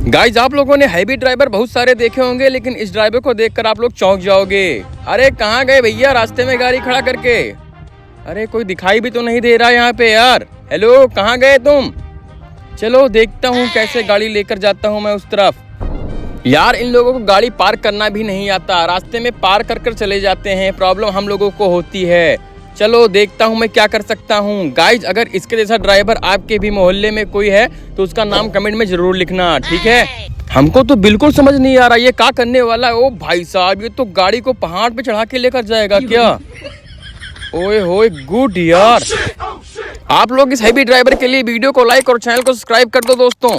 Guys आप लोगों ने हैवी ड्राइवर बहुत सारे देखे होंगे, लेकिन इस ड्राइवर को देखकर आप लोग चौंक जाओगे। अरे कहाँ गए भैया, रास्ते में गाड़ी खड़ा करके? अरे कोई दिखाई भी तो नहीं दे रहा यहाँ पे यार। हेलो, कहाँ गए तुम? चलो देखता हूँ कैसे गाड़ी लेकर जाता हूँ मैं उस तरफ। यार इन लोगों को गाड़ी पार्क करना भी नहीं आता, रास्ते में पार्क कर कर चले जाते हैं। प्रॉब्लम हम लोगों को होती है। चलो देखता हूँ मैं क्या कर सकता हूँ। गाइज अगर इसके जैसा ड्राइवर आपके भी मोहल्ले में कोई है तो उसका नाम कमेंट में जरूर लिखना, ठीक है? हमको तो बिल्कुल समझ नहीं आ रहा ये क्या करने वाला है। ओ भाई साहब, ये तो गाड़ी को पहाड़ पे चढ़ा के लेकर जाएगा क्या? ओए होए गुड यार। आप लोग इस हैवी ड्राइवर के लिए वीडियो को लाइक और चैनल को सब्सक्राइब कर दो दोस्तों।